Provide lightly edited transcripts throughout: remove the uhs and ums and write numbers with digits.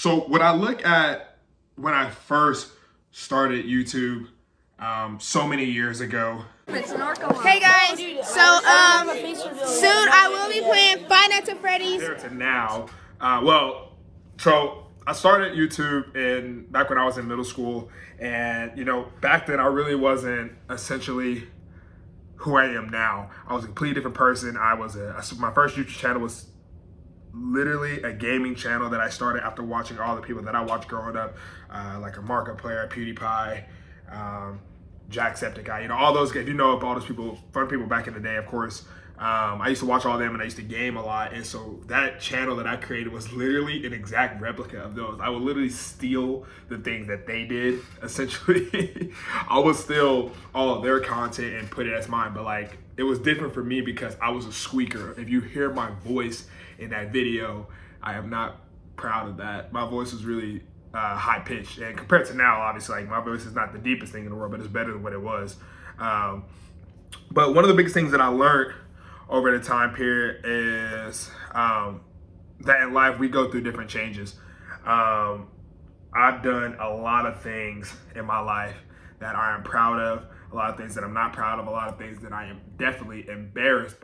So when I look at when I first started YouTube so many years ago. Hey guys, so soon I will be playing Five Nights at Freddy's. There to now, so I started YouTube back when I was in middle school, and back then I really wasn't essentially who I am now. I was a completely different person. My first YouTube channel was literally a gaming channel that I started after watching all the people that I watched growing up, like a Markiplier, PewDiePie, Jacksepticeye, all those guys. All those people, fun people back in the day, of course. I used to watch all of them, and I used to game a lot. And so that channel that I created was literally an exact replica of those. I would literally steal the things that they did. Essentially, I would steal all of their content and put it as mine. But it was different for me because I was a squeaker. If you hear my voice in that video, I am not proud of that. My voice was really high pitched, and compared to now, obviously, my voice is not the deepest thing in the world, but it's better than what it was. But one of the biggest things that I learned over the time period is that in life we go through different changes. I've done a lot of things in my life that I am proud of, a lot of things that I'm not proud of, a lot of things that I am definitely embarrassed.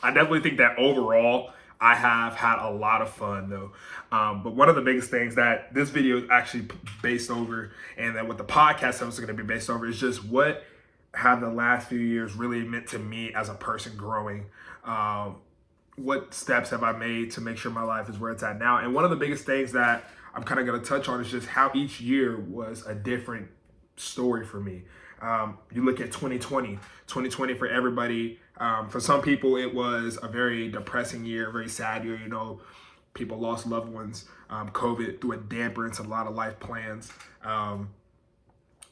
I definitely think that overall, I have had a lot of fun though. But one of the biggest things that this video is actually based over, and that what the podcast is going to be based over, is just what have the last few years really meant to me as a person growing. What steps have I made to make sure my life is where it's at now? And one of the biggest things that I'm kind of going to touch on is just how each year was a different story for me. You look at 2020 for everybody. For some people, it was a very depressing year, a very sad year. People lost loved ones. COVID threw a damper into a lot of life plans.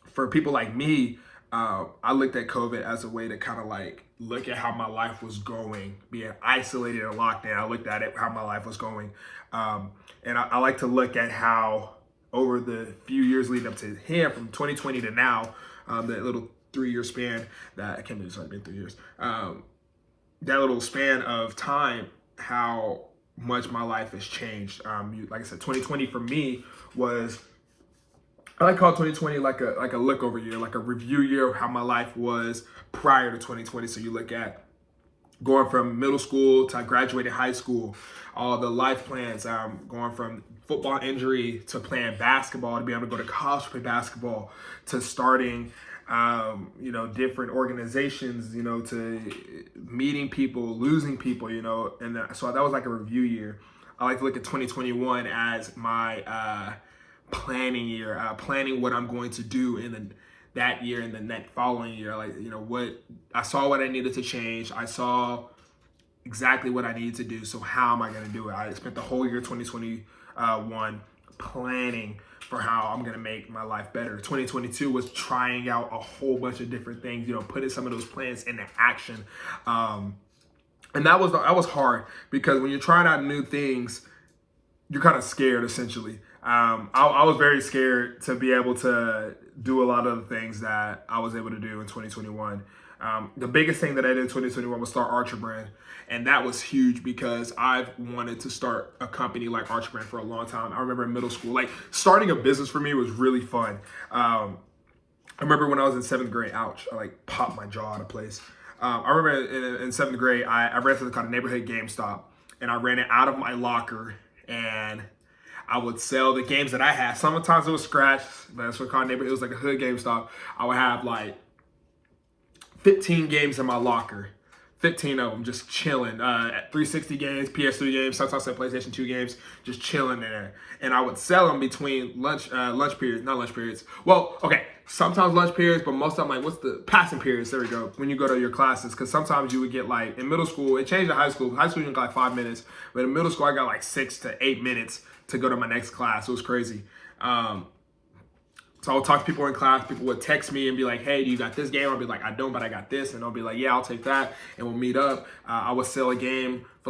For people like me, I looked at COVID as a way to kind of look at how my life was going, being isolated in lockdown. I looked at it, how my life was going. And I like to look at how over the few years leading up to him, from 2020 to now, that little 3-year span, that I can't believe it's already been 3 years, that little span of time, how much my life has changed. Like I said, 2020 for me was, I like call 2020 like a look over year, like a review year of how my life was prior to 2020. So you look at going from middle school to graduating high school, all the life plans, going from football injury to playing basketball, to be able to go to college to play basketball, to starting different organizations, to meeting people, losing people, and so that was like a review year. I like to look at 2021 as my planning year, planning what I'm going to do in that year and the next following year. What I saw, what I needed to change. I saw exactly what I needed to do. So how am I going to do it? I spent the whole year 2021 planning for how I'm going to make my life better. 2022 was trying out a whole bunch of different things, putting some of those plans into action. And that was hard, because when you're trying out new things, you're kind of scared, essentially. I was very scared to be able to do a lot of the things that I was able to do in 2021. The biggest thing that I did in 2021 was start Archer Brand. And that was huge because I've wanted to start a company like Archer Brand for a long time. I remember in middle school, starting a business for me was really fun. I remember when I was in 7th grade, ouch, I popped my jaw out of place. I remember in 7th grade, I ran something called a neighborhood GameStop, and I ran it out of my locker, and I would sell the games that I had. Sometimes it was scratched, but that's what called neighborhood. It was like a hood GameStop. I would have 15 games in my locker. 15 of them just chilling. 360 games, PS3 games, sometimes PlayStation 2 games, just chilling there. And I would sell them between lunch periods, not lunch periods. Well, okay, sometimes lunch periods, but most of them, what's the passing periods? There we go. When you go to your classes, because sometimes you would get in middle school, it changed to high school. High school you got 5 minutes, but in middle school I got 6 to 8 minutes to go to my next class. It was crazy. So I would talk to people in class. People would text me and be like, hey, do you got this game? I'll be like, I don't, but I got this. And they'll be like, yeah, I'll take that. And we'll meet up. I would sell a game for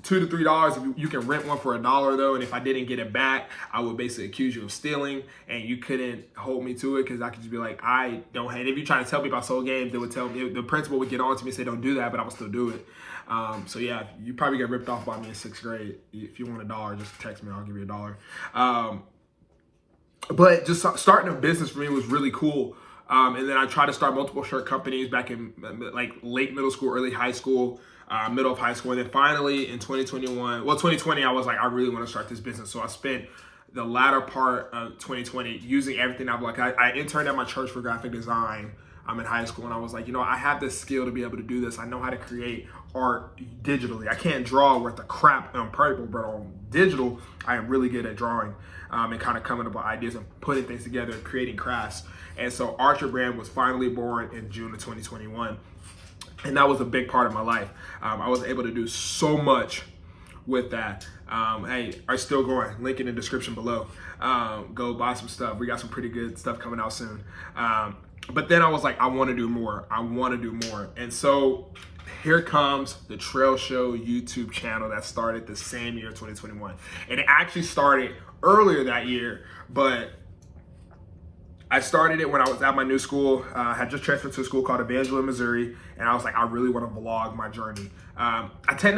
$2 to $3. You can rent one for $1 though, and if I didn't get it back, I would basically accuse you of stealing, and you couldn't hold me to it because I could just be like, I don't have. If you try to tell me about sold games, they would tell me, the principal would get on to me and say, don't do that, but I would still do it. So yeah, you probably get ripped off by me in 6th grade. If you want $1, just text me, I'll give you $1. But just starting a business for me was really cool. And then I tried to start multiple shirt companies back in like late middle school, early high school, middle of high school. And then finally in 2020, I was like, I really want to start this business. So I spent the latter part of 2020 using everything I've like. I interned at my church for graphic design. I'm in high school, and I was like, I have this skill to be able to do this. I know how to create art digitally. I can't draw worth a crap on paper, but on digital, I am really good at drawing and kind of coming up with ideas and putting things together and creating crafts. And so Archer Brand was finally born in June of 2021. And that was a big part of my life. I was able to do so much with that. Hey, I'm still going. Link in the description below. Go buy some stuff. We got some pretty good stuff coming out soon. But then I was like, I want to do more. I want to do more. And so here comes the Trail Show YouTube channel that started the same year, 2021. And it actually started earlier that year, but I started it when I was at my new school. I had just transferred to a school called Evangeline, Missouri, and I was like, I really want to vlog my journey.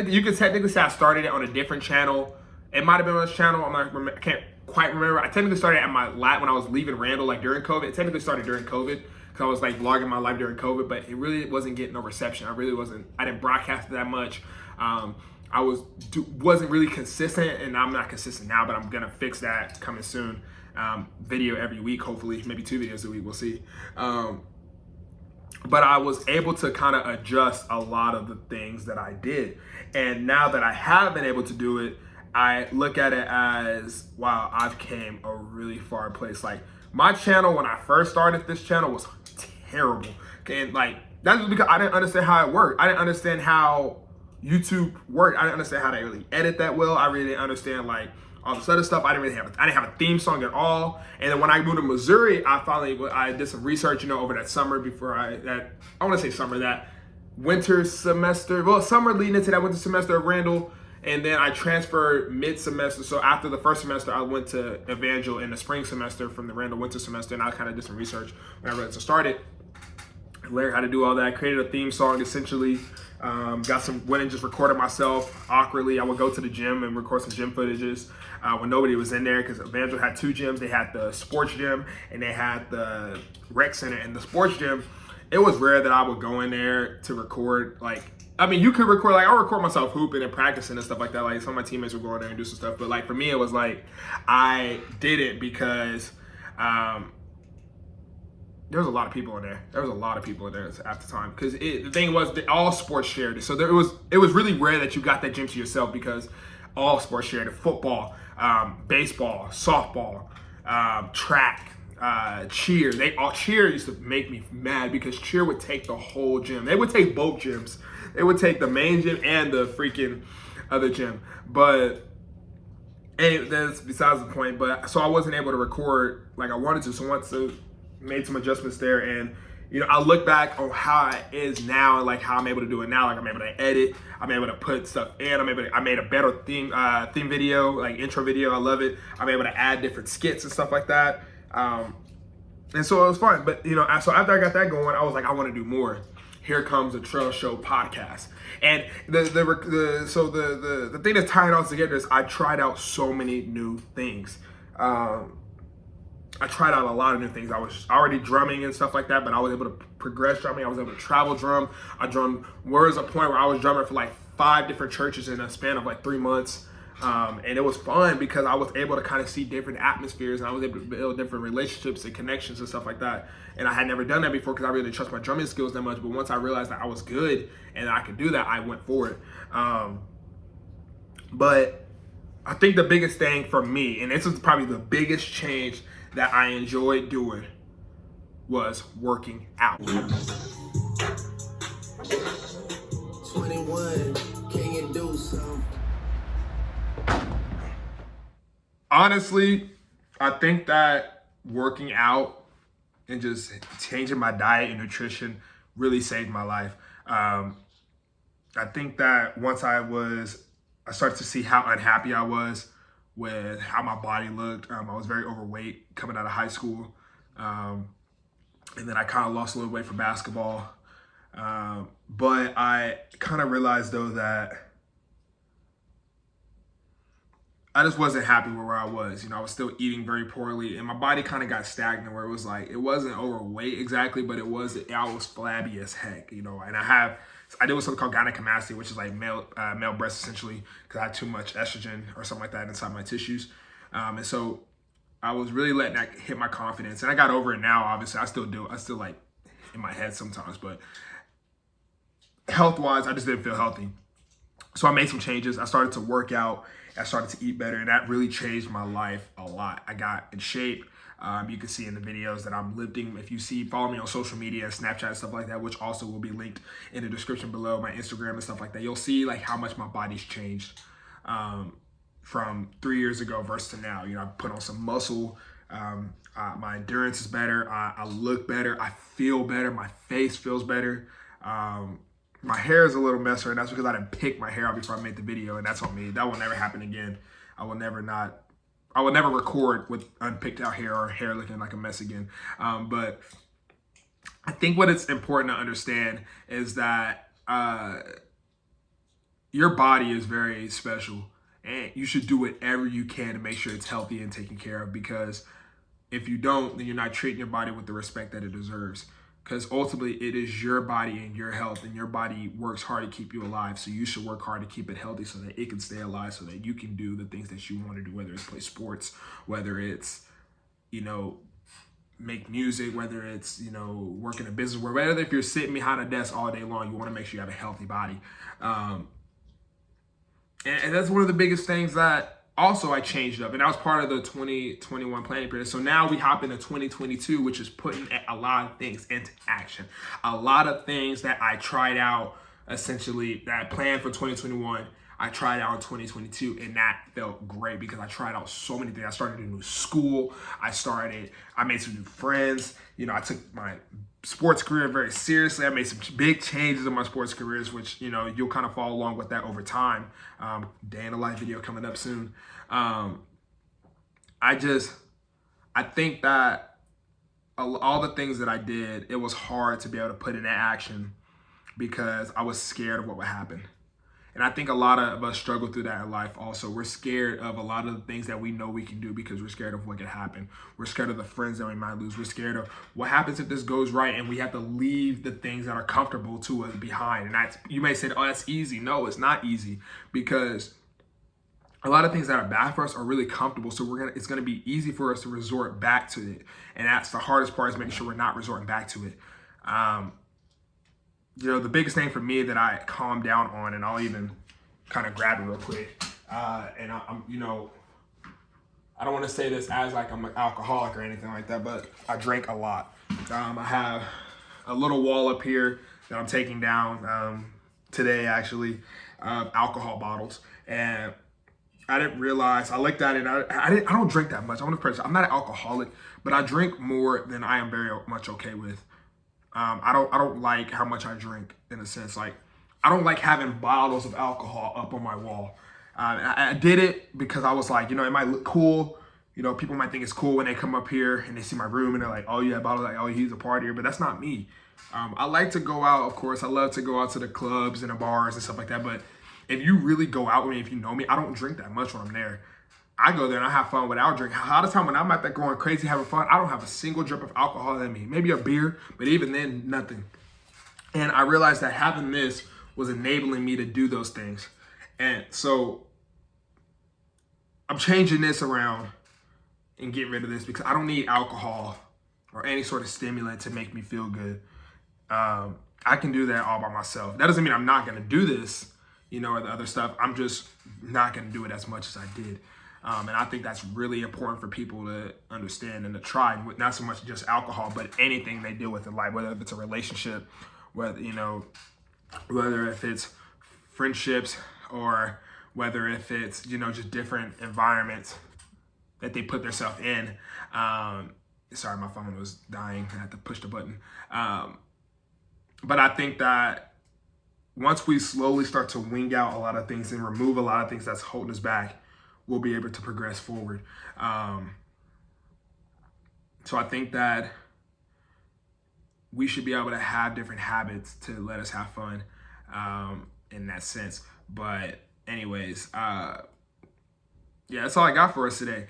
You could technically say I started it on a different channel. It might have been on this channel. I can't quite remember. I technically started at my lab when I was leaving Randall, like during COVID. It technically started during COVID because I was like vlogging my life during COVID, but it really wasn't getting no reception. I didn't broadcast that much. I wasn't really consistent, and I'm not consistent now, but I'm gonna fix that coming soon. Video every week, hopefully, maybe 2 videos a week, we'll see. But I was able to kind of adjust a lot of the things that I did. And now that I have been able to do it, I look at it as, wow, I've came a really far place. Like my channel, when I first started this channel, was terrible. And like, that's just because I didn't understand how it worked. I didn't understand how YouTube worked. I didn't understand how they really edit that well. I really didn't understand like all this other stuff. I didn't have a theme song at all. And then when I moved to Missouri, I did some research, over that summer that winter semester. Well, summer leading into that winter semester of Randall. And then I transferred mid-semester. So after the first semester, I went to Evangel in the spring semester from the Randall winter semester. And I kind of did some research when I read to start it. I learned how to do all that. Created a theme song essentially. Went and just recorded myself awkwardly. I would go to the gym and record some gym footages when nobody was in there, because Evangel had 2 gyms. They had the sports gym and they had the rec center. And the sports gym, it was rare that I would go in there to record. You could record, I'll record myself hooping and practicing and stuff like that. Like some of my teammates would go in there and do some stuff. But like for me, it was like, I did it because there was a lot of people in there. There was a lot of people in there at the time, because the thing was all sports shared it. So it was really rare that you got that gym to yourself, because all sports shared it. Football, baseball, softball, track, cheer. Cheer used to make me mad, because cheer would take the whole gym. They would take both gyms. They would take the main gym and the freaking other gym. But anyway, that's besides the point. But so I wasn't able to record like I wanted to. So once I made some adjustments there, and I look back on how it is now and like how I'm able to do it now. Like I'm able to edit, I'm able to put stuff in, I made a better theme video, like intro video. I love it. I'm able to add different skits and stuff like that. And so it was fun. But so after I got that going, I was like, I want to do more. Here comes the Trail Show podcast. And the thing that's tying it all together is I tried out so many new things. I tried out a lot of new things. I was already drumming and stuff like that, but I was able to progress drumming. I was able to travel drum. I drummed. There was a point where I was drumming for like 5 different churches in a span of like 3 months. And it was fun because I was able to kind of see different atmospheres, and I was able to build different relationships and connections and stuff like that. And I had never done that before because I really didn't trust my drumming skills that much. But once I realized that I was good and I could do that, I went for it. But I think the biggest thing for me, and this is probably the biggest change that I enjoyed doing, was working out. 21, can you do something? Honestly, I think that working out and just changing my diet and nutrition really saved my life. I think that once I was I started to see how unhappy I was with how my body looked. I was very overweight coming out of high school. And then I kind of lost a little weight for basketball. But I kind of realized though that I just wasn't happy with where I was. You know, I was still eating very poorly, and my body kind of got stagnant where it was like, it wasn't overweight exactly, but I was flabby as heck, you know. And I deal with something called gynecomastia, which is like male breast essentially, because I had too much estrogen or something like that inside my tissues. And so I was really letting that hit my confidence, and I got over it now. Obviously, I still like in my head sometimes, but health-wise, I just didn't feel healthy. So I made some changes. I started to work out. I started to eat better, and that really changed my life a lot. I got in shape. You can see in the videos that I'm lifting. If you follow me on social media, Snapchat, stuff like that, which also will be linked in the description below, my Instagram and stuff like that. You'll see like how much my body's changed from 3 years ago versus to now. You know, I put on some muscle. My endurance is better. I look better. I feel better. My face feels better. My hair is a little messier, and that's because I didn't pick my hair out before I made the video, and that's on me. That will never happen again. I will never record with unpicked out hair or hair looking like a mess again. But I think what it's important to understand is that your body is very special, and you should do whatever you can to make sure it's healthy and taken care of, because if you don't, then you're not treating your body with the respect that it deserves. Because ultimately, it is your body and your health, and your body works hard to keep you alive. So you should work hard to keep it healthy so that it can stay alive, so that you can do the things that you want to do, whether it's play sports, whether it's, you know, make music, whether it's, you know, work in a business, whether if you're sitting behind a desk all day long, you want to make sure you have a healthy body. And that's one of the biggest things that also I changed up, and that was part of the 2021 planning period. So now we hop into 2022, which is putting a lot of things into action. A lot of things that I tried out, essentially, that I planned for 2021, I tried out in 2022, and that felt great because I tried out so many things. I started a new school. I made some new friends. You know, I took my sports career very seriously. I made some big changes in my sports careers, which, you know, you'll kind of follow along with that over time. Day in a life video coming up soon. I think that all the things that I did, it was hard to be able to put into action because I was scared of what would happen. And I think a lot of us struggle through that in life also. We're scared of a lot of the things that we know we can do because we're scared of what could happen. We're scared of the friends that we might lose. We're scared of what happens if this goes right and we have to leave the things that are comfortable to us behind. And you may say, oh, that's easy. No, it's not easy, because a lot of things that are bad for us are really comfortable. So it's gonna be easy for us to resort back to it. And that's the hardest part, is making sure we're not resorting back to it. You know, the biggest thing for me that I calmed down on, and I'll even kind of grab it real quick. And I'm, you know, I don't want to say this as like I'm an alcoholic or anything like that, but I drink a lot. I have a little wall up here that I'm taking down today, actually, alcohol bottles. And I didn't realize, I looked at it, I don't drink that much. I'm not an alcoholic, but I drink more than I am very much okay with. I don't like how much I drink, in a sense. Like, I don't like having bottles of alcohol up on my wall. I did it because I was like, you know, it might look cool. You know, people might think it's cool when they come up here and they see my room and they're like, oh, yeah, bottles, like, oh, he's a partier. But that's not me. I like to go out, of course. I love to go out to the clubs and the bars and stuff like that. But if you really go out with me, if you know me, I don't drink that much when I'm there. I go there and I have fun without drinking. A lot of time when I'm out there going crazy, having fun, I don't have a single drip of alcohol in me. Maybe a beer, but even then, nothing. And I realized that having this was enabling me to do those things. And so I'm changing this around and getting rid of this because I don't need alcohol or any sort of stimulant to make me feel good. I can do that all by myself. That doesn't mean I'm not going to do this, you know, or the other stuff. I'm just not going to do it as much as I did. And I think that's really important for people to understand and to try, not so much just alcohol, but anything they deal with in life, whether if it's a relationship, whether if it's friendships, or whether if it's, you know, just different environments that they put themselves in. Sorry, my phone was dying. I had to push the button. But I think that once we slowly start to wing out a lot of things and remove a lot of things that's holding us back, we'll be able to progress forward. So I think that we should be able to have different habits to let us have fun in that sense. But anyways, yeah, that's all I got for us today.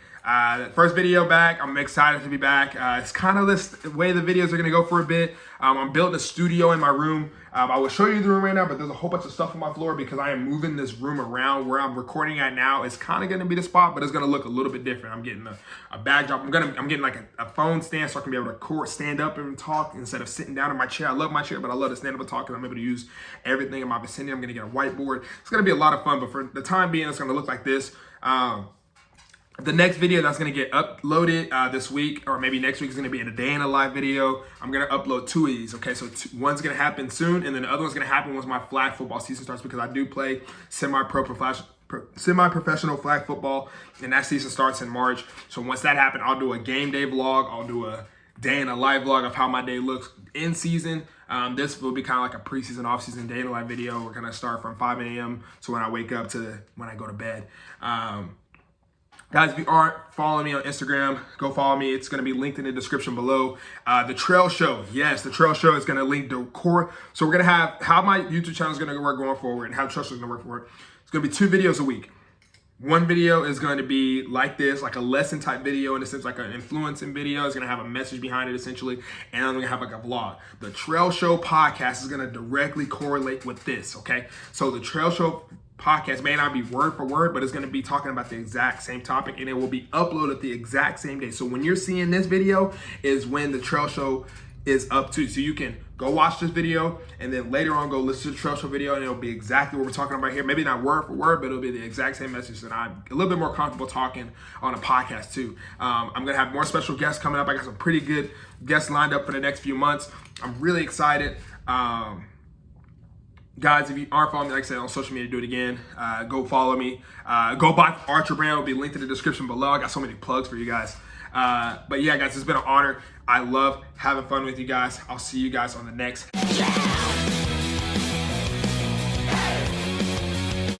First video back. I'm excited to be back. It's kind of this way the videos are going to go for a bit. I'm building a studio in my room. I will show you the room right now, but there's a whole bunch of stuff on my floor because I am moving this room around. Where I'm recording at now is kind of going to be the spot, but it's going to look a little bit different. I'm getting a backdrop. I'm getting like a phone stand so I can be able to stand up and talk instead of sitting down in my chair. I love my chair, but I love to stand up and talk because I'm able to use everything in my vicinity. I'm going to get a whiteboard. It's going to be a lot of fun, but for the time being, it's going to look like this. The next video that's going to get uploaded this week or maybe next week is going to be a day in a live video. I'm going to upload 2 of these, okay? So one's going to happen soon, and then the other one's going to happen once my flag football season starts because I do play semi-professional flag football, and that season starts in March. So once that happens, I'll do a game day vlog. I'll do a day in a live vlog of how my day looks in season. This will be kind of like a preseason, off-season day in a live video. We're going to start from 5 a.m. to when I wake up to when I go to bed. Guys, if you aren't following me on Instagram, go follow me. It's going to be linked in the description below. The Trail Show. Yes, the Trail Show is going to link to core. So we're going to have how my YouTube channel is going to work going forward and how the Trail Show is going to work forward. It's going to be 2 videos a week. One video is going to be like this, like a lesson type video in a sense, like an influencing video. It's going to have a message behind it essentially. And I'm going to have like a vlog. The Trail Show podcast is going to directly correlate with this, okay? So the Trail Show podcast may not be word for word, but it's going to be talking about the exact same topic and it will be uploaded the exact same day. So when you're seeing this video is when the Trail Show is up to. So you can go watch this video and then later on go listen to the Trail Show video and it'll be exactly what we're talking about here. Maybe not word for word, but it'll be the exact same message that I'm a little bit more comfortable talking on a podcast too. I'm going to have more special guests coming up. I got some pretty good guests lined up for the next few months. I'm really excited. Guys, if you aren't following me, like I said, on social media, do it again. Go follow me. Go buy Archer brand. It'll be linked in the description below. I got so many plugs for you guys. But yeah, guys, it's been an honor. I love having fun with you guys. I'll see you guys on the next.